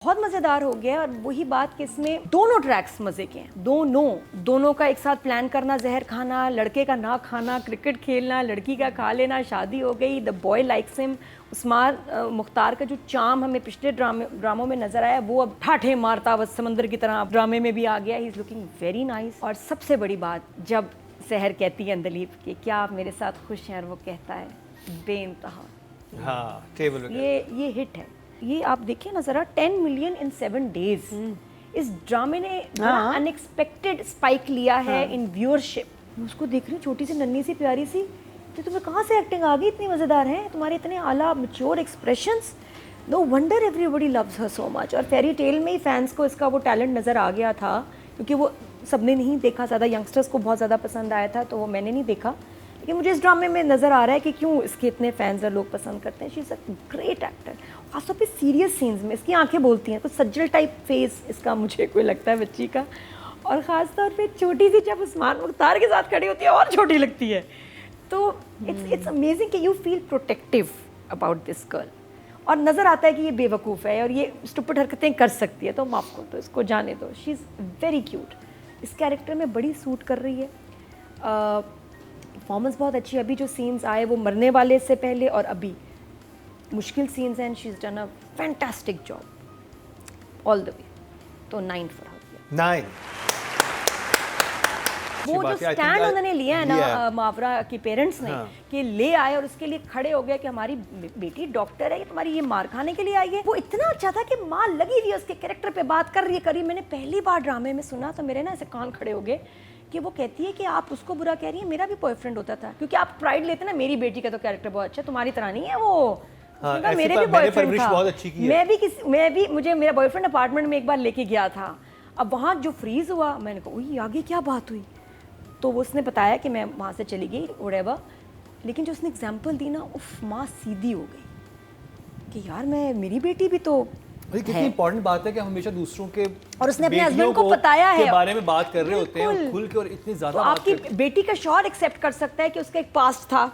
बहुत मज़ेदार हो गया। और वही बात कि इसमें दोनों ट्रैक्स मज़े के हैं, दोनों का एक साथ प्लान करना, जहर खाना, लड़के का ना खाना, क्रिकेट खेलना, लड़की का खा लेना, शादी हो गई, the boy likes him. Usman Mukhtar का जो चार्म हमें पिछले ड्रामों में नजर आया, वो अब ठाठे मारता बस समंदर की तरह ड्रामे में भी आ गया। He is looking very nice. और सबसे बड़ी बात, जब सहर कहती है अंदलीप कि क्या आप मेरे साथ खुश हैं, और वो कहता है बेइंतहा। हाँ, टेबल ये हिट है। ये आप देखिए ना जरा, 10 मिलियन इन 7 डेज। इस ड्रामे ने अनएक्सपेक्टेड स्पाइक लिया है इन व्यूअरशिप। मैं उसको देख रही हूँ, छोटी सी नन्ही सी प्यारी सी, तो तुम्हें कहाँ से एक्टिंग आ गई, इतनी मज़ेदार है तुम्हारे इतने आला mature expressions. No wonder everybody loves her so much. और फेरी टेल में ही फैंस को इसका वो टैलेंट नज़र आ गया था, क्योंकि वो सबने नहीं देखा, ज़्यादा यंगस्टर्स को बहुत ज़्यादा पसंद आया था, तो वो मैंने नहीं देखा। लेकिन मुझे इस ड्रामे में नज़र आ रहा है कि क्यों इसके इतने फैंस और लोग पसंद करते हैं। She is a great actor. खासतौर पे सीरियस सीन्स में इसकी आंखें बोलती हैं, कुछ सज्जल टाइप फेस इसका मुझे कोई लगता है बच्ची का। और ख़ास तौर पे छोटी सी जब उस्मान मुख्तार के साथ खड़ी होती है और छोटी लगती है, तो इट्स अमेजिंग कि you feel protective about this girl. और नज़र आता है कि ये बेवकूफ़ है और ये स्टूपिड हरकतें कर सकती है, तो माफ़ कर दो, इसको जाने दो। शी इज़ वेरी क्यूट, इस कैरेक्टर में बड़ी सूट कर रही है। परफॉर्मेंस बहुत अच्छी है। अभी जो सीन्स आए वो मरने वाले से पहले और अभी मुश्किल सीन्स हैं, she is done a fantastic job all the way. तो 9 फॉर हर। 9 वो जो स्टैंड उन्होंने लिया है ना मावरा के पेरेंट्स ने, कि ले आए और उसके लिए खड़े हो गए कि हमारी बेटी डॉक्टर है, तुम्हारी ये मार खाने के लिए आई है। वो इतना अच्छा था कि माँ लगी हुई है उसके कैरेक्टर पे, बात कर रही है। मैंने पहली बार ड्रामे में सुना तो मेरे ना ऐसे कान खड़े हो गए कि वो कहती है कि आप उसको बुरा कह रही हैं, मेरा भी बॉयफ्रेंड होता था। क्योंकि आप प्राइड लेते ना, मेरी बेटी का तो कैरेक्टर बहुत अच्छा, तुम्हारी तरह नहीं है वो। हाँ, मेरे भी बॉयफ्रेंड था, बहुत अच्छी की है। मैं भी मुझे मेरा बॉयफ्रेंड अपार्टमेंट में एक बार लेके गया था। अब वहाँ जो फ्रीज हुआ, मैंने कहा ओह आगे क्या बात हुई, तो वो उसने बताया कि मैं वहाँ से चली गई व्हाटएवर। लेकिन जो उसने एग्जाम्पल दी ना, उफ, माँ सीधी हो गई कि यार मैं, मेरी बेटी भी तो कितनी इंपॉर्टेंट बात है कि हम हमेशा दूसरों के और उसने अपने हस्बैंड को बताया है के बारे में बात कर रहे होते हैं और खुल के, और इतनी ज्यादा तो आपकी बेटी का शौहर एक्सेप्ट कर सकता है कि उसका एक पास्ट था,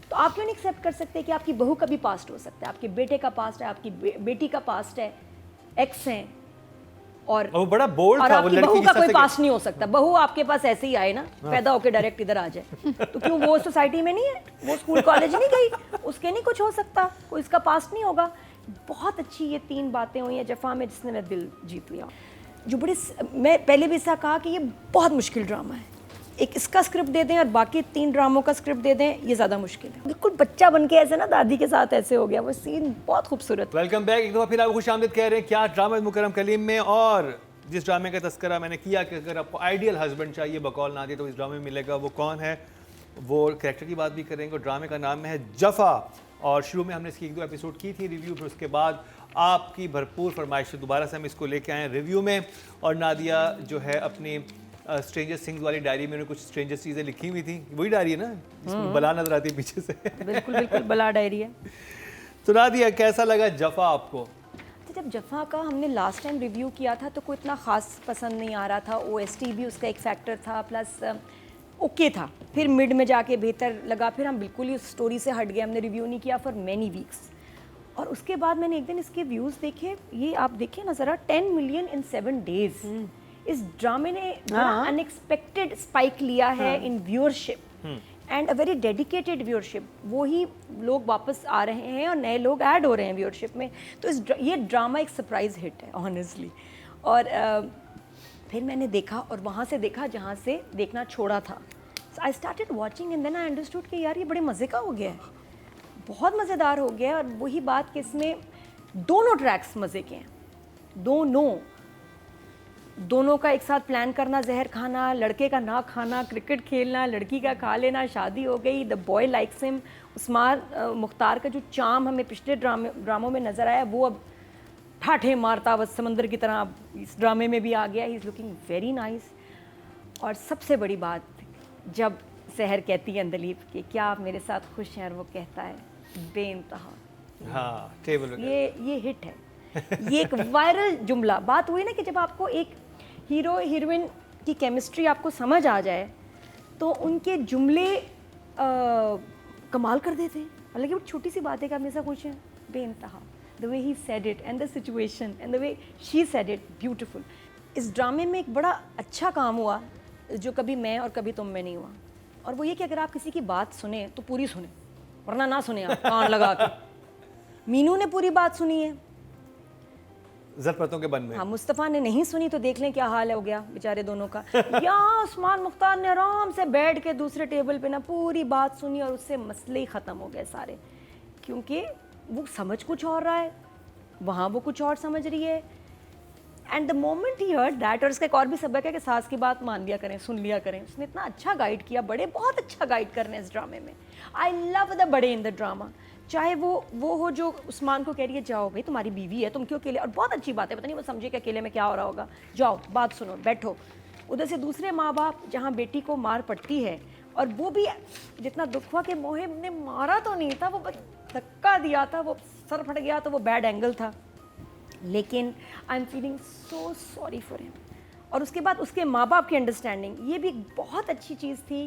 तो आप क्यों नहीं एक्सेप्ट कर सकते कि आपकी बहू का भी पास्ट हो सकता है। आपके बेटे का पास्ट है, आपकी बेटी का पास्ट है, एक्स हैं, और वो बड़ा बोल्ड था। आपकी बहू का कोई पास्ट नहीं हो सकता। बहू आपके पास ऐसे ही आए ना, पैदा होके डायरेक्ट इधर आ जाए, तो क्यों वो सोसाइटी में नहीं है, वो स्कूल कॉलेज नहीं गई, उसके नहीं कुछ हो सकता, कोई इसका पास्ट नहीं होगा। बहुत अच्छी ये 3 बातें हुई हैं जफ़ा में, जिसने मेरा दिल जीत लिया। जो बड़े, मैं पहले भी ऐसा कहा कि ये बहुत मुश्किल ड्रामा है। एक इसका स्क्रिप्ट दे दें और बाकी 3 ड्रामों का स्क्रिप्ट दे दें, ये ज़्यादा मुश्किल है। बिल्कुल बच्चा बन के ऐसे ना दादी के साथ ऐसे हो गया, वो सीन बहुत खूबसूरत। वेलकम बैक, एक दफ़ा फिर आपको खुशामदीद कह रहे हैं क्या ड्रामा मुकरम कलीम में। और जिस ड्रामे का तस्करा मैंने किया कि अगर आपको आइडियल हस्बैंड चाहिए बकौल नादिया, तो इस ड्रामे में मिलेगा। वो कौन है, वो कैरेक्टर की बात भी करेंगे। और ड्रामे का नाम है जफ़ा, और शुरू में हमने इसकी 1-2 एपिसोड की थी रिव्यू, फिर उसके बाद आपकी भरपूर फरमाइश से दोबारा से हम इसको लेके आए हैं रिव्यू में। और नादिया जो है अपनी स्ट्रेंजर थिंग्स वाली डायरी में कुछ स्ट्रेंजर चीज़ें लिखी हुई थी, वही डायरी है ना जिसमें बला नजर आती है पीछे से। बिल्कुल बिल्कुल बला डायरी है। तो नादिया, कैसा लगा जफ़ा आपको? जब जफ़ा का हमने लास्ट टाइम रिव्यू किया था तो कोई इतना ख़ास पसंद नहीं आ रहा था। OST भी उसका एक फैक्टर था, प्लस ओके था। फिर मिड में जाके बेहतर लगा, फिर हम बिल्कुल ही उस स्टोरी से हट गए, हमने रिव्यू नहीं किया फॉर मैनी वीक्स। और उसके बाद मैंने एक दिन इसके व्यूज़ देखे, ये आप देखिए ना ज़रा, 10 मिलियन इन 7 डेज। इस ड्रामे ने अनएक्सपेक्टेड स्पाइक लिया है in viewership and a very dedicated viewership. वो ही लोग वापस आ रहे हैं और नए लोग ऐड हो रहे हैं व्यूअरशिप में। तो ये ड्रामा एक सरप्राइज हिट है ऑनेस्टली। और फिर मैंने देखा और वहाँ से देखा जहाँ से देखना छोड़ा था। I started watching and then I understood कि यार ये बड़े मज़े का हो गया है, बहुत मज़ेदार हो गया है। और वही बात कि इसमें दोनों ट्रैक्स मज़े के हैं, दोनों का एक साथ प्लान करना, जहर खाना, लड़के का ना खाना, क्रिकेट खेलना, लड़की का खा लेना, शादी हो गई, the boy likes him. Usman Mukhtar का जो चार्म हमें पिछले ड्रामों में नजर आया, वो अब ठाठे मारता बस समंदर की तरह इस ड्रामे में भी आ गया। He is looking very nice. और सबसे बड़ी बात, जब सहर कहती है अंदलीप कि क्या आप मेरे साथ खुश हैं, और वो कहता है बेइंतहा। हाँ, टेबल ये हिट है। ये एक वायरल जुमला बात हुई ना कि जब आपको एक हीरो हीरोइन की केमिस्ट्री आपको समझ आ जाए तो उनके जुमले कमाल कर देते हैं। हालांकि वो छोटी सी बात है कि आप मेरे साथ खुश हैं, बेइंतहा। The way he said it and the situation and the way she said it, beautiful. इस ड्रामे में एक बड़ा अच्छा काम हुआ जो कभी मैं और कभी तुम में नहीं हुआ, और वो ये कि अगर आप किसी की बात सुने तो पूरी सुने, वरना ना सुने आप कान लगा के। मीनू ने पूरी बात सुनी है, ज़रफ़तों के बन में। हाँ, मुस्तफ़ा ने नहीं सुनी तो देख लें क्या हाल हो गया बेचारे दोनों का। यहाँ उस्मान मुख्तार ने आराम से बैठ के दूसरे टेबल पे ना पूरी बात सुनी और उससे मसले ही ख़त्म हो गए सारे, क्योंकि वो समझ कुछ और रहा है, वहाँ वो कुछ और समझ रही है। And the moment he heard that, और इसका एक और भी सबक है कि सास की बात मान लिया करें, सुन लिया करें। उसने इतना अच्छा गाइड किया, बड़े बहुत अच्छा गाइड कर रहे हैं इस ड्रामे में। आई लव द बड़े इन द ड्रामा, चाहे वो हो जो उस्मान को कह रही है जाओ भाई तुम्हारी बीवी है, तुम क्यों अकेले, और बहुत अच्छी बात है, पता नहीं वो समझे कि अकेले में क्या हो रहा होगा, जाओ बात सुनो बैठो। उधर से दूसरे माँ बाप जहाँ बेटी को मार पड़ती है, और वो भी जितना दुख हुआ कि मोहिब ने मारा तो नहीं था, वो बस धक्का दिया था, वो सर फट गया तो वो बैड एंगल था, लेकिन I am feeling so sorry for him. और उसके बाद उसके माँ बाप की अंडरस्टैंडिंग, ये भी एक बहुत अच्छी चीज़ थी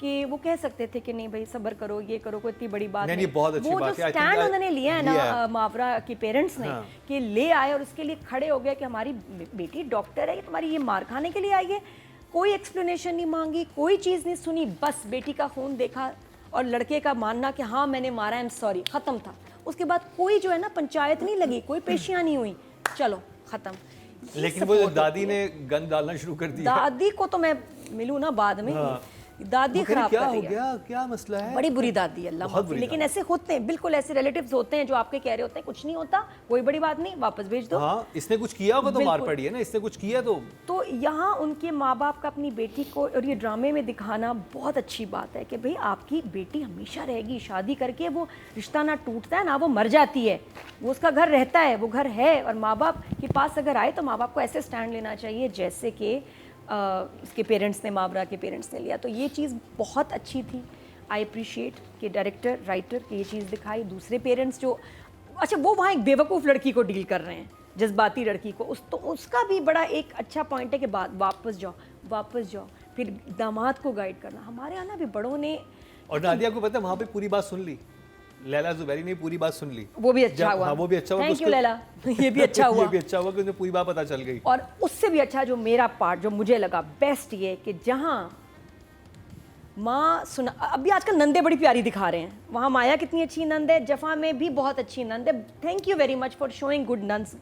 कि वो कह सकते थे कि नहीं भाई सब्र करो, ये करो, कोई इतनी बड़ी बात नहीं। बहुत अच्छी वो बात जो है, स्टैंड उन्होंने लिया है ना मावरा के पेरेंट्स ने, हाँ। कि ले आए और उसके लिए खड़े हो गए कि हमारी बेटी डॉक्टर है, तुम्हारी ये मार खाने के लिए आई है, कोई एक्सप्लेनेशन नहीं मांगी, कोई चीज़ नहीं सुनी, बस बेटी का खून देखा और लड़के का मानना कि हाँ मैंने मारा, आई एम सॉरी, ख़त्म था। उसके बाद कोई जो है ना पंचायत नहीं लगी, कोई पेशियाँ नहीं हुई, चलो ख़त्म। लेकिन वो दादी ने गंद डालना शुरू कर दिया। दादी को तो मैं मिलूँ ना बाद में, हाँ। दादी खराब क्या कर हो रही है। गया, क्या मसला है? बड़ी बुरी दादी है, अल्लाह बहुत माफ़ी। बुरी लेकिन ऐसे होते हैं, बिल्कुल ऐसे रिलेटिव्स होते हैं जो आपके कह रहे होते हैं कुछ नहीं होता, कोई बड़ी बात नहीं, वापस भेज दो। हाँ, इसने कुछ किया होगा तो मार बिल्कुल। पड़ी है ना, इसने कुछ किया तो यहाँ उनके माँ बाप का अपनी बेटी को और ये ड्रामे में दिखाना बहुत अच्छी बात है कि भाई आपकी बेटी हमेशा रहेगी, शादी करके वो रिश्ता ना टूटता है ना वो मर जाती है, वो उसका घर रहता है, वो घर है। और माँ बाप के पास अगर आए तो माँ बाप को ऐसे स्टैंड लेना चाहिए जैसे कि इसके पेरेंट्स ने, मावरा के पेरेंट्स ने लिया। तो ये चीज़ बहुत अच्छी थी। आई अप्रिशिएट कि डायरेक्टर राइटर की ये चीज़ दिखाई। दूसरे पेरेंट्स जो, अच्छा वो वहाँ एक बेवकूफ़ लड़की को डील कर रहे हैं, जज्बाती लड़की को, तो उसका भी बड़ा एक अच्छा पॉइंट है कि वापस जाओ, फिर दामाद को गाइड करना। हमारे यहाँ ना भी बड़ों ने, और नादिया को पता है वहाँ पे पूरी बात सुन ली, लैला जुबैरी ने पूरी बात सुन ली, वो भी अच्छा हुआ। हाँ, वो भी अच्छा हुआ। थैंक यू लैला, ये भी अच्छा हुआ। ये भी अच्छा हुआ कि उन्हें पूरी बात पता चल गई। और उससे भी अच्छा जो मेरा पार्ट जो मुझे लगा बेस्ट ये कि जहाँ माँ सुना, अभी आजकल नंदे बड़ी प्यारी दिखा रहे हैं, वहाँ माया कितनी अच्छी नंद है, जफ़ा में भी बहुत अच्छी नंद है। Thank you very much for showing good nun's,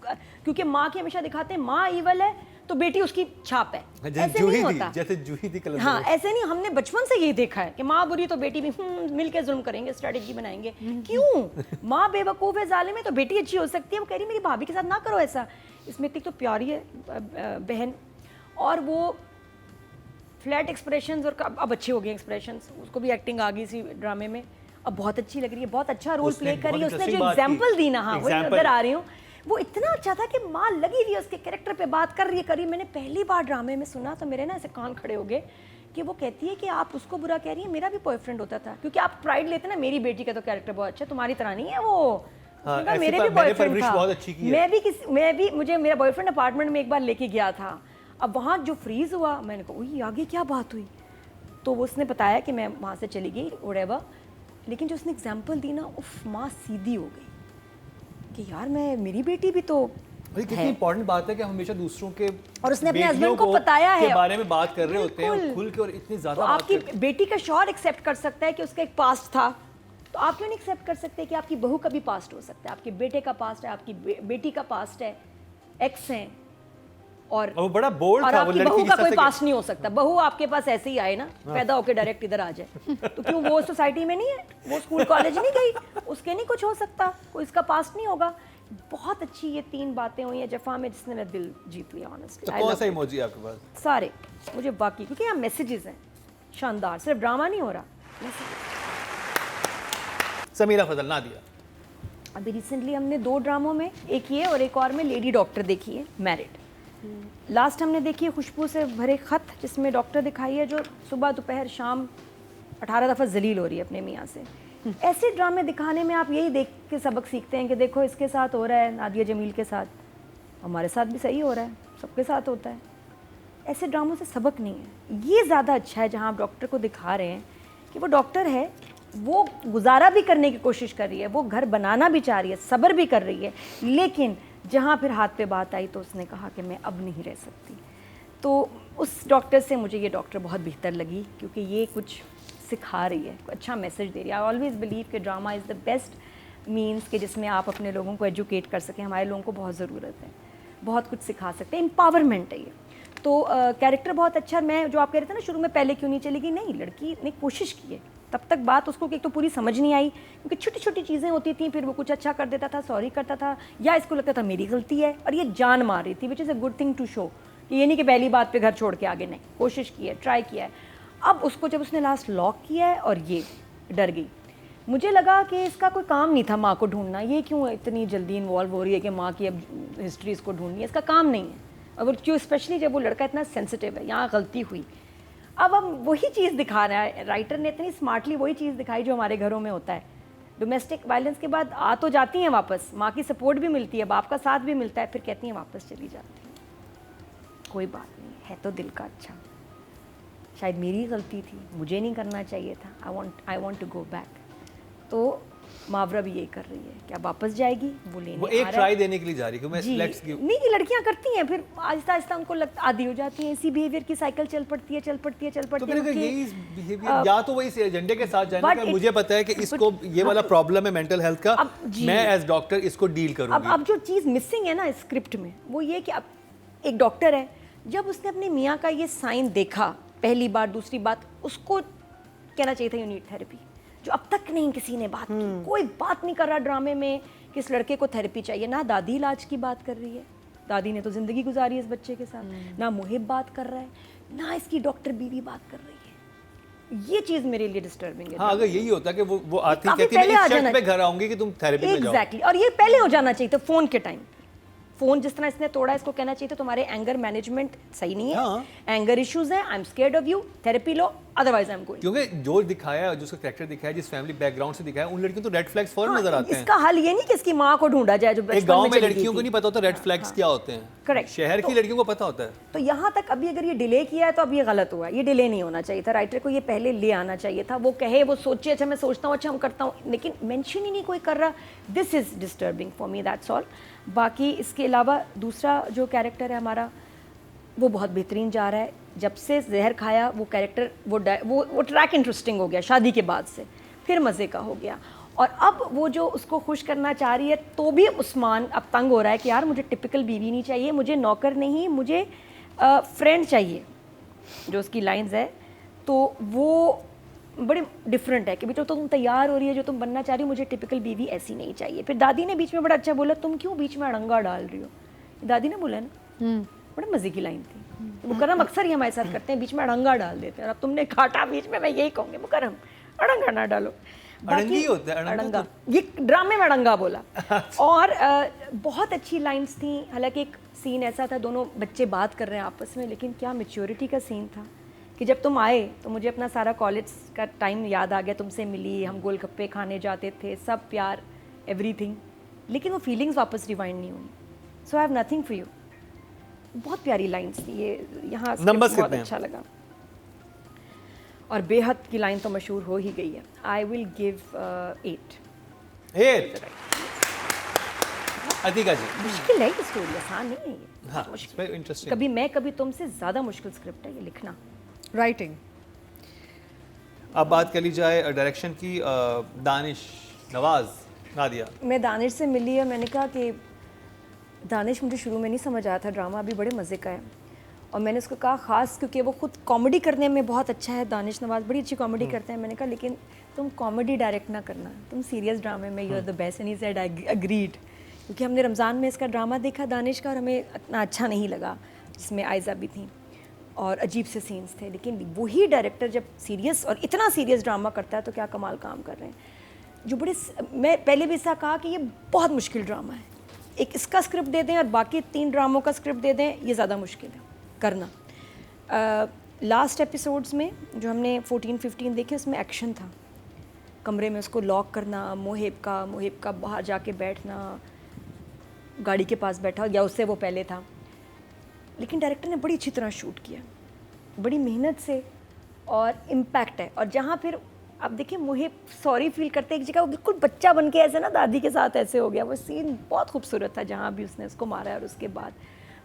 क्योंकि माँ की हमेशा दिखाते हैं माँ ईवल है तो बेटी उसकी छाप है, ऐसे नहीं होता। जैसे जूही थी कल। हाँ, ऐसे नहीं, हमने बचपन से यही देखा है कि माँ बुरी तो बेटी भी मिल के जुल्म करेंगे, स्ट्रेटेजी बनाएंगे। क्यों? माँ बेवकूफ़ है, जालिम है, तो बेटी अच्छी हो सकती है। वो कह रही मेरी भाभी के साथ ना करो ऐसा। इसमें इतनी तो प्यारी है बहन, और वो फ्लैट एक्सप्रेशंस, और अब अच्छे हो गए एक्सप्रेशंस, उसको भी एक्टिंग आ गई इसी ड्रामे में, अब बहुत अच्छी लग रही है, बहुत अच्छा रोल प्ले कर रही है। उसने जो एग्जाम्पल दी ना, हाँ वो नजर आ रही हूँ, वो इतना अच्छा था कि माँ लगी हुई है उसके कैरेक्टर पे, बात कर रही है। मैंने पहली बार ड्रामे में सुना तो मेरे ना ऐसे कान खड़े हो गए कि वो कहती है कि आप उसको बुरा कह रही हैं, मेरा भी बॉयफ्रेंड होता था, क्योंकि आप प्राइड लेते ना, मेरी बेटी का तो कैरेक्टर बहुत अच्छा, तुम्हारी तरह नहीं है वो। हाँ, मेरे भी बॉयफ्रेंड था, बहुत अच्छी की है। मैं भी मुझे मेरा बॉयफ्रेंड अपार्टमेंट में एक बार लेके गया था। अब वहाँ जो फ्रीज हुआ, मैंने कहा ओह आगे क्या बात हुई, तो वो उसने बताया कि मैं वहाँ से चली गई व्हाटएवर, लेकिन जो उसने एग्जाम्पल दी ना, उफ, माँ सीधी हो गई कि यार मेरी बेटी भी तो कितनी इंपॉर्टेंट बात है कि हमेशा दूसरों के, और उसने अपने हस्बैंड को बताया है के बारे में बात कर रहे होते हैं खुल के, और इतनी ज्यादा तो आपकी बेटी का शौहर एक्सेप्ट कर सकता है कि उसका एक पास्ट था, तो आप क्यों नहीं एक्सेप्ट कर सकते कि आपकी बहू का भी पास्ट हो सकता है, आपके बेटे का पास्ट है, आपकी बेटी का पास्ट है, एक्स हैं, और वो बड़ा बोल्ड था, वो आपकी लड़की बहू का जिस तरह कोई से पास्ट नहीं हो सकता। बहू आपके पास ऐसे ही आए ना, पैदा होके डायरेक्ट इधर आ जाए, तो क्यों वो सोसाइटी में नहीं है, वो स्कूल कॉलेज नहीं गई, उसके नहीं कुछ हो सकता, कोई इसका पास्ट नहीं होगा। बहुत अच्छी ये 3 बातें हुई हैं जफ़ा में, जिसने मेरा दिल जीत लिया ऑनेस्टली। तो कौन सा इमोजी आपके पास? सारे मुझे बाकी, क्योंकि यहाँ मैसेजेस हैं शानदार, सिर्फ ड्रामा नहीं हो रहा। समीरा फजल, नादिया। अभी रिसेंटली हमने 2 ड्रामों में, एक ये और एक और में लेडी डॉक्टर देखी है, मैरिड। लास्ट हमने देखी है खुशबू से भरे खत, जिसमें डॉक्टर दिखाई है जो सुबह दोपहर शाम 18 दफ़ा जलील हो रही है अपने मियाँ से। ऐसे ड्रामे दिखाने में आप यही देख के सबक सीखते हैं कि देखो इसके साथ हो रहा है, नादिया जमील के साथ, हमारे साथ भी सही हो रहा है, सबके साथ होता है। ऐसे ड्रामों से सबक नहीं है, ये ज़्यादा अच्छा है जहाँ आप डॉक्टर को दिखा रहे हैं कि वो डॉक्टर है वो गुजारा भी करने की कोशिश कर रही है, वो घर बनाना भी चाह रही है, सब्र भी कर रही है, लेकिन जहाँ फिर हाथ पे बात आई तो उसने कहा कि मैं अब नहीं रह सकती। तो उस डॉक्टर से मुझे ये डॉक्टर बहुत बेहतर लगी, क्योंकि ये कुछ सिखा रही है, अच्छा मैसेज दे रही है। आई ऑलवेज बिलीव कि drama is the best means कि जिसमें आप अपने लोगों को एजुकेट कर सकें। हमारे लोगों को बहुत ज़रूरत है, बहुत कुछ सिखा सकते हैं, एम्पावरमेंट है ये। तो कैरेक्टर बहुत अच्छा। मैं जो आप कह रहे थे ना शुरू में, पहले क्यों नहीं चलेगी, नहीं, लड़की ने कोशिश की है, तब तक बात उसको एक तो पूरी समझ नहीं आई, क्योंकि छोटी छोटी चीज़ें होती थी, फिर वो कुछ अच्छा कर देता था, सॉरी करता था, या इसको लगता था मेरी गलती है, और ये जान मार रही थी, which is a good thing to show, कि ये नहीं कि पहली बात पे घर छोड़ के आगे, नहीं, कोशिश की है, ट्राई किया है। अब उसको जब उसने लास्ट लॉक किया है और ये डर गई, मुझे लगा कि इसका कोई काम नहीं था माँ को ढूंढना, ये क्यों इतनी जल्दी इन्वॉल्व हो रही है कि माँ की अब हिस्ट्री इसको ढूंढनी है, इसका काम नहीं है। और क्यों, स्पेशली जब वो लड़का इतना सेंसिटिव है, यहाँ गलती हुई। अब हम वही चीज़ दिखा रहा है, राइटर ने इतनी स्मार्टली वही चीज़ दिखाई जो हमारे घरों में होता है। डोमेस्टिक वायलेंस के बाद आ तो जाती हैं वापस, माँ की सपोर्ट भी मिलती है, बाप का साथ भी मिलता है, फिर कहती हैं वापस चली जाती हैं, कोई बात नहीं है, तो दिल का अच्छा, शायद मेरी गलती थी, मुझे नहीं करना चाहिए था, I want to go back. तो मावरा भी यही कर रही है कि अब वापस जाएगी, वो लेने वो एक ट्राई देने के लिए जा रही है कि मैं लेट्स गिव। नहीं, ये लड़कियां करती हैं, फिर आहिस्ता आहिस्ता उनको आदी हो जाती हैं, इसी बिहेवियर की साइकिल चल पड़ती है, तो फिर यही बिहेवियर, या तो वही एजेंडे के साथ जाने का, मुझे पता है कि इसको ये वाला प्रॉब्लम है मेंटल हेल्थ का, मैं एज डॉक्टर इसको डील करूंगी। अब जो चीज़ मिसिंग है ना स्क्रिप्ट में, वो ये कि अब एक डॉक्टर है, जब उसने अपने मियाँ का ये साइन देखा पहली बार, दूसरी बात, उसको कहना चाहिए था यू नीड थेरेपी, जो अब तक नहीं किसी ने बात की। कोई बात नहीं कर रहा ड्रामे में कि इस लड़के को थेरेपी चाहिए, ना दादी इलाज की बात कर रही है, दादी ने तो जिंदगी गुजारी इस बच्चे के साथ, ना मुहिब बात कर रहा है, ना इसकी डॉक्टर बीवी बात कर रही है। ये चीज मेरे लिए डिस्टर्बिंग है। हाँ, अगर यही होता कि वो आती कहती मैं इस शर्त पे घर आऊंगी कि तुम थेरेपी में जाओ। एग्जैक्टली, और ये पहले हो जाना चाहिए था फोन के टाइम। फोन जिस तरह इसने तोड़ा, इसको कहना चाहिए था तुम्हारे एंगर मैनेजमेंट सही नहीं है, एंगर इश्यूज है, I am scared of you, therapy low, otherwise I am going. क्योंकि जो दिखाया है, जो उसका कैरेक्टर दिखाया है, जिस फैमिली बैकग्राउंड से दिखाया है, उन लड़कियों तो रेड फ्लैग्स फौरन नजर आते हैं। इसका हल ये नहीं कि इसकी माँ को ढूंढा जाए जो एक गांव में लड़कियों को नहीं पता होता रेड फ्लैग्स क्या होते हैं, करेक्ट, शहर की लड़कियों को पता होता है। तो यहाँ तक अभी अगर ये डिले किया है तो अब ये गलत हुआ है, ये डिले नहीं होना चाहिए था, राइटर को ये पहले ले आना चाहिए था। वो कहे, वो सोचे, अच्छा मैं सोचता हूँ, अच्छा हम करता हूँ, लेकिन मेंशन ही नहीं कोई कर रहा। This is disturbing for me, that's all. बाकी इसके अलावा दूसरा जो कैरेक्टर है हमारा, वो बहुत बेहतरीन जा रहा है। जब से जहर खाया वो कैरेक्टर, वो ट्रैक इंटरेस्टिंग हो गया शादी के बाद से, फिर मज़े का हो गया। और अब वो जो उसको खुश करना चाह रही है, तो भी उस्मान अब तंग हो रहा है कि यार मुझे टिपिकल बीवी नहीं चाहिए, मुझे नौकर नहीं, मुझे फ्रेंड चाहिए, जो उसकी लाइंस है। तो वो बड़ी डिफरेंट है कि बेटा तो तुम तैयार हो रही है, जो तुम बनना चाह रही हो, मुझे टिपिकल बीवी ऐसी नहीं चाहिए। फिर दादी ने बीच में बड़ा अच्छा बोला, तुम क्यों बीच में अड़ंगा डाल रही हो, दादी ने बोला ना, बड़े मज़े की लाइन थी। मुकर्रम अक्सर ही हमारे साथ करते हैं, बीच में अड़ंगा डाल देते हैं, और अब तुमने काटा बीच में, मैं यही कहूँगी मुकर्रम अड़ंगा ना डालो। अड़ंगी होता है, अड़ंगा, ये ड्रामे में अड़ंगा बोला। और बहुत अच्छी लाइंस थी। हालांकि एक सीन ऐसा था, दोनों बच्चे बात कर रहे हैं आपस में, लेकिन क्या मैच्योरिटी का सीन था कि जब तुम आए तो मुझे अपना सारा कॉलेज का टाइम याद आ गया, तुमसे मिली, हम गोलगप्पे खाने जाते थे, सब प्यार, एवरीथिंग, लेकिन वो फीलिंग्स वापस रिवाइंड नहीं हुई। So I have nothing for you. बहुत प्यारी लाइंस थी ये, यहाँ बहुत अच्छा लगा। और बेहद की लाइन तो मशहूर हो ही गई है, आई विल गिव 8। अतिका जी, मुश्किल है ये स्टोरी, आसान नहीं है ये। हाँ, very interesting। कभी मैं कभी तुमसे ज़्यादा मुश्किल स्क्रिप्ट है ये लिखना, राइटिंग। अब बात कर ली जाए डायरेक्शन की, दानिश नवाज नादिया। मैं दानिश से मिली है, मैंने कहा कि दानिश, मुझे शुरू में नहीं समझ आया था ड्रामा, अभी बड़े मज़े का है। और मैंने उसको कहा, ख़ास क्योंकि वो खुद कॉमेडी करने में बहुत अच्छा है, दानिश नवाज बड़ी अच्छी कॉमेडी करते हैं। मैंने कहा लेकिन तुम कॉमेडी डायरेक्ट ना करना, तुम सीरियस ड्रामे में you are the best. And he said I agreed, क्योंकि हमने रमज़ान में इसका ड्रामा देखा दानिश का, और हमें इतना अच्छा नहीं लगा, जिसमें आयज़ा भी थी और अजीब से सीन्स थे। लेकिन वही डायरेक्टर जब सीरियस और इतना सीरियस ड्रामा करता है तो क्या कमाल काम कर रहे हैं। जो बड़े, मैं पहले भी ऐसा कहा कि ये बहुत मुश्किल ड्रामा है, एक इसका स्क्रिप्ट दे दें और बाकी 3 ड्रामों का स्क्रिप्ट दे दें, ये ज़्यादा मुश्किल है करना। लास्ट एपिसोड्स में जो हमने 14-15 देखे, उसमें एक्शन था, कमरे में उसको लॉक करना, मुहिब का बाहर जाके बैठना, गाड़ी के पास बैठा, या उससे वो पहले था। लेकिन डायरेक्टर ने बड़ी अच्छी तरह शूट किया, बड़ी मेहनत से, और इम्पैक्ट है। और जहाँ फिर अब देखिए मुझे सॉरी फील करते एक जगह वो बिल्कुल बच्चा बन के ऐसे ना दादी के साथ ऐसे हो गया, वो सीन बहुत खूबसूरत था जहाँ भी उसने उसको मारा है। और उसके बाद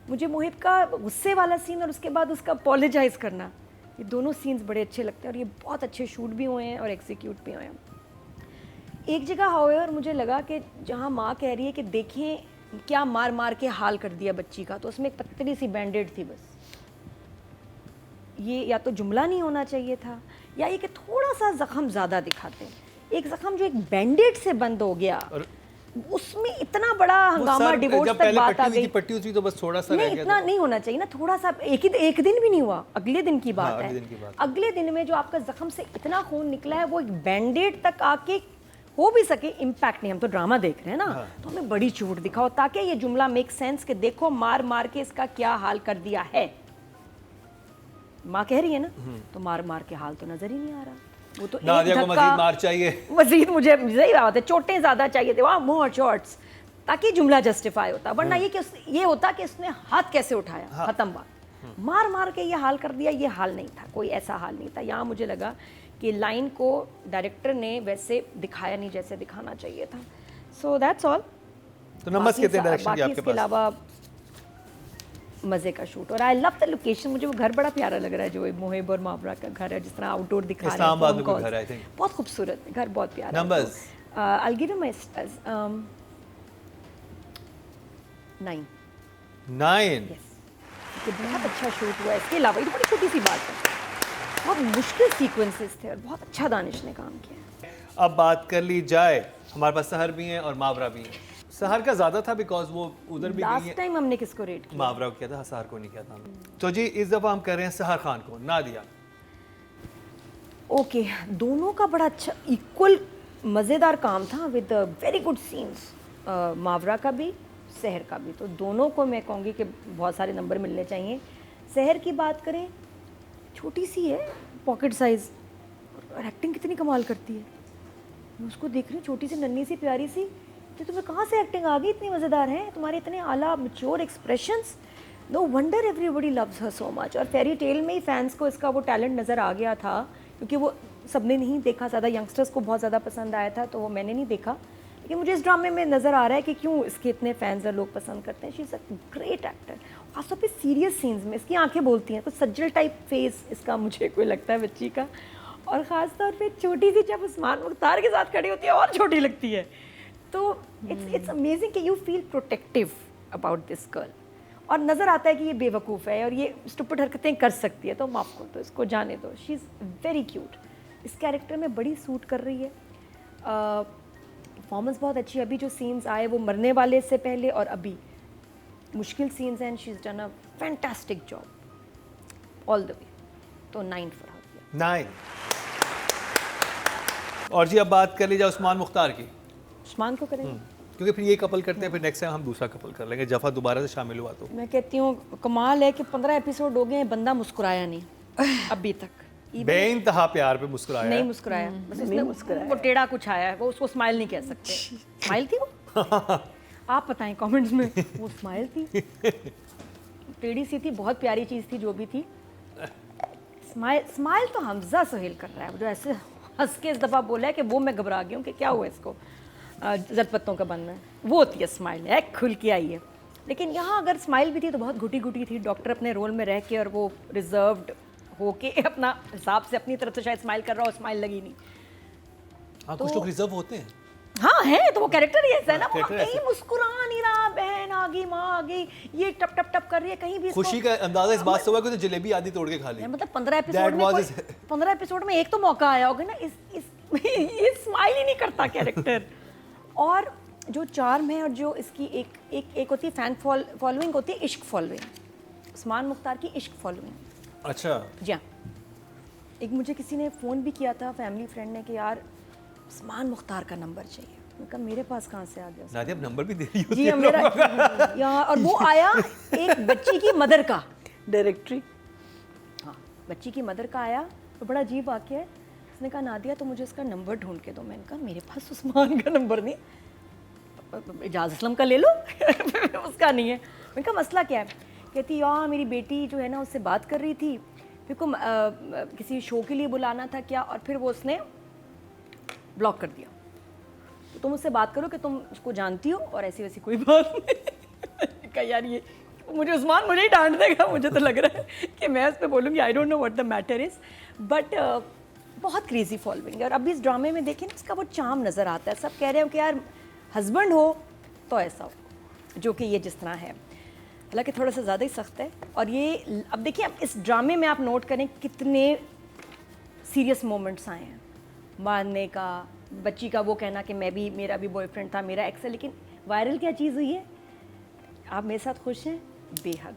मुझे मोहित का गुस्से वाला सीन और उसके बाद उसका अपोलोजाइज़ करना, ये दोनों सीन्स बड़े अच्छे लगते हैं और ये बहुत अच्छे शूट भी हुए हैं और एग्जीक्यूट भी हुए हैं। एक जगह हाउएवर मुझे लगा कि जहाँ माँ कह रही है कि देखें क्या मार मार के हाल कर दिया बच्ची का, तो उसमें एक पतली सी बैंडेड थी बस। ये या तो जुमला नहीं होना चाहिए था या ये कि थोड़ा सा जख्म ज़्यादा दिखाते। एक जख्म जो एक बैंडेड से बंद हो गया और उसमें इतना बड़ा हंगामा, डिवोर्स तक बात आ गई। पट्टी हुई तो बस थोड़ा सा नहीं, इतना नहीं होना चाहिए ना, थोड़ा सा। एक दिन भी नहीं हुआ, अगले दिन की बात है। अगले दिन में जो आपका जख्म से इतना खून निकला है वो एक बैंडेड तक आके हो भी सके इम्पैक्ट नहीं। हम तो ड्रामा देख रहे हैं ना, तो हमें बड़ी चोट दिखाओ ताकि ये जुमला मेक सेंस कि देखो मार मार के इसका क्या हाल कर दिया है। माँ कह रही है ना, तो मार मार के हाल तो नजर ही नहीं आ रहा। वो तो नादिया को मजीद मार चाहिए, मजीद मुझे सही बात है, चोटें ज्यादा चाहिए थे, वहाँ मोर शॉट्स, ताकि जुमला जस्टिफाई होता। वरना ये होता कि उसने हाथ कैसे उठाया, खत्म बात। मार मार के ये हाल कर दिया, ये हाल नहीं था, कोई ऐसा हाल नहीं था। यहाँ मुझे लगा कि लाइन को डायरेक्टर ने वैसे दिखाया नहीं जैसे दिखाना चाहिए था। So that's all. तो नंबर्स कितने डायरेक्शन के आपके पास? इसके अलावा मज़े का शूट। और आई लव द लोकेशन, मुझे वो घर बड़ा प्यारा लग रहा है जो मोहिब और मावरा का घर है, जिस तरह आउटडोर दिखा रहे हैं। इस्लामाबाद में कोई घर है आई थिंक, बहुत खूबसूरत है घर, बहुत प्यारा। Numbers I will give you my 9। Yes, बहुत अच्छा शूट हुआ है। इसके अलावा ये बड़ी छोटी सी बात है, बहुत मुश्किल सीक्वेंसेस थे और बहुत अच्छा दानिश ने काम किया। अब बात कर ली जाए, हमारे पास सहर भी हैं और मावरा भी हैं। सहर का ज्यादा था बिकॉज वो उधर भी गई है। लास्ट टाइम हमने किसको रेट किया? मावरा को किया था, सहर को नहीं किया था। तो जी इस दफा हम कर रहे हैं सहर खान को। नादिया ओके, दोनों का बड़ा अच्छा इक्वल मज़ेदार काम था विद वेरी गुड सीन्स, मावरा का भी सहर का भी। तो दोनों को मैं कहूँगी कि बहुत सारे नंबर मिलने चाहिए। सहर की बात करें, छोटी सी है, पॉकेट साइज़, और एक्टिंग कितनी कमाल करती है। मैं उसको देख रही हूँ, छोटी सी नन्ही सी प्यारी सी, तो तुम्हें कहाँ से एक्टिंग आ गई, इतनी मज़ेदार है तुम्हारे, इतने आला mature expressions. No wonder everybody loves her so much. और फेरी टेल में ही फैंस को इसका वो टैलेंट नज़र आ गया था, क्योंकि वो सबने नहीं देखा, ज़्यादा यंगस्टर्स को बहुत ज़्यादा पसंद आया था, तो वो मैंने नहीं देखा। लेकिन मुझे इस ड्रामे में नज़र आ रहा है कि क्यों इसके इतने फैंस और लोग पसंद करते हैं। She is a great actor. खासतौर पे सीरियस सीन्स में इसकी आंखें बोलती हैं, कुछ सज्जल टाइप फेस इसका मुझे कोई लगता है बच्ची का। और ख़ास तौर पे छोटी सी जब उस्मान मुख्तार के साथ खड़ी होती है और छोटी लगती है। तो इट्स अमेजिंग कि you feel protective about this girl. और नज़र आता है कि ये बेवकूफ़ है और ये स्टूपिड हरकतें कर सकती है, तो माफ़ कर दो, इसको जाने दो। शी इज़ वेरी क्यूट, इस कैरेक्टर में बड़ी सूट कर रही है। परफॉर्मेंस बहुत अच्छी है। अभी जो सीन्स आए वो मरने वाले से पहले और अभी मुश्किल सीन्स हैं, she is done a fantastic job all the way. तो 9 फॉर हर। 9। और जी अब बात कर ली जाए उस्मान मुख्तार की। उस्मान को करेंगे क्योंकि फिर ये कपल करते हैं, फिर नेक्स्ट टाइम हम दूसरा कपल कर लेंगे, जफ़ा दोबारा से शामिल हुआ तो। मैं कहती हूँ कमाल है कि 15 एपिसोड हो गए हैं, बंदा मुस्कुराया नहीं अभी तक। बेइंतहा प्यार पे मुस्कुराया नहीं मुस्कुराया, बस उसने वो टेढ़ा कुछ आया है, वो उसको स्माइल नहीं कह सकते। स्माइल थी वो? आप बताएं कमेंट्स में, वो स्माइल थी, टेढ़ी सी थी, बहुत प्यारी चीज़ थी जो भी थी। स्माइल तो हमजा सोहेल कर रहा है, जो ऐसे हंस के इस दफ़ा बोला है कि वो मैं घबरा गई हूँ कि क्या हुआ इसको, जदपत्तों का बनना है, वो होती है स्माइल, है खुल के आई है। लेकिन यहाँ अगर स्माइल भी थी तो बहुत घुटी घुटी थी। डॉक्टर अपने रोल में रह के और वो रिजर्व्ड होके अपना हिसाब से अपनी तरफ से शायद स्माइल कर रहा हो, स्माइल लगी नहीं। हाँ, कुछ लोग रिजर्व होते हैं। हाँ है, तो वो कैरेक्टर ही ऐसा है ना, वो कहीं मुस्कुरा नहीं रहा, बहन आ गई, माँ आ गई, ये टप टप टप कर रही है, कहीं भी खुशी का अंदाजा इस बात से हुआ कि तो जलेबी आधी तोड़ के खा ली। मतलब 15 एपिसोड में एक तो मौका आया होगा ना, ये स्माइल ही नहीं करता कैरेक्टर। और जो चार्म है और जो इसकी एक होती है फैन फॉलोइंग, होती है इश्क फॉलोइंग, उस्मान मुख्तार की इश्क फॉलोइंग। अच्छा जी हाँ, एक मुझे किसी ने फ़ोन भी किया था, फैमिली फ्रेंड ने, कि यार उस्मान मुख्तार का नंबर चाहिए। मैं कहा मेरे पास कहाँ से आ गया? नादिया अब नंबर भी दे रही होती जी है मेरा यहाँ, और वो आया एक बच्ची की मदर का डायरेक्टरी। हाँ, बच्ची की मदर का आया, तो बड़ा अजीब वाक़या है। उसने कहा नादिया तो मुझे उसका नंबर ढूंढ के दो। मैंने कहा मेरे पास उस्मान का नंबर नहीं, इजाज़ असलम का ले लो उसका नहीं है। मैंने कहा मसला क्या है? कहती यार मेरी बेटी जो है ना उससे बात कर रही थी, फिर को किसी शो के लिए बुलाना था क्या, और फिर वो उसने ब्लॉक कर दिया। तो तुम उससे बात करो कि तुम उसको जानती हो और ऐसी वैसी कोई बात नहीं। कहा यार ये मुझे उस्मान मुझे ही डांट देगा, मुझे तो लग रहा है कि मैं उस पर बोलूँगी I don't know what the matter is, but बहुत क्रेजी फॉलोइंग है। और अभी इस ड्रामे में देखें ना, इसका वो चार्म नज़र आता है। सब कह रहे हो कि यार हस्बैंड हो तो ऐसा हो, जो कि ये जिस तरह है, हालांकि थोड़ा सा ज़्यादा ही सख्त है। और ये अब देखिए, अब इस ड्रामे में आप नोट करें कितने सीरियस मोमेंट्स आए हैं, मारने का, बच्ची का वो कहना कि मैं भी, मेरा भी बॉयफ्रेंड था, मेरा एक्स है। लेकिन वायरल क्या चीज़ हुई है, आप मेरे साथ खुश हैं, बेहद।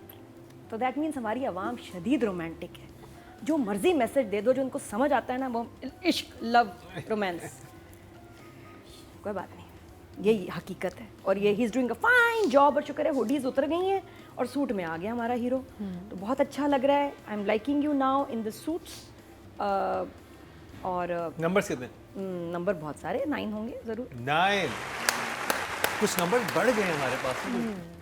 तो दैट मीन्स हमारी आवाम शदीद रोमांटिक है। जो मर्जी मैसेज दे दो, जो उनको समझ आता है ना, वो इश्क, लव, रोमांस, कोई बात नहीं, यही हकीकत है। और ये he is doing a fine job, और शुक्र है हुडीज़ उतर गई हैं और सूट में आ गया हमारा हीरो। तो बहुत अच्छा लग रहा है। I am liking you now in the suits. और नंबर कितने? नंबर बहुत सारे, 9 होंगे ज़रूर। 9। कुछ नंबर बढ़ गए हमारे पास।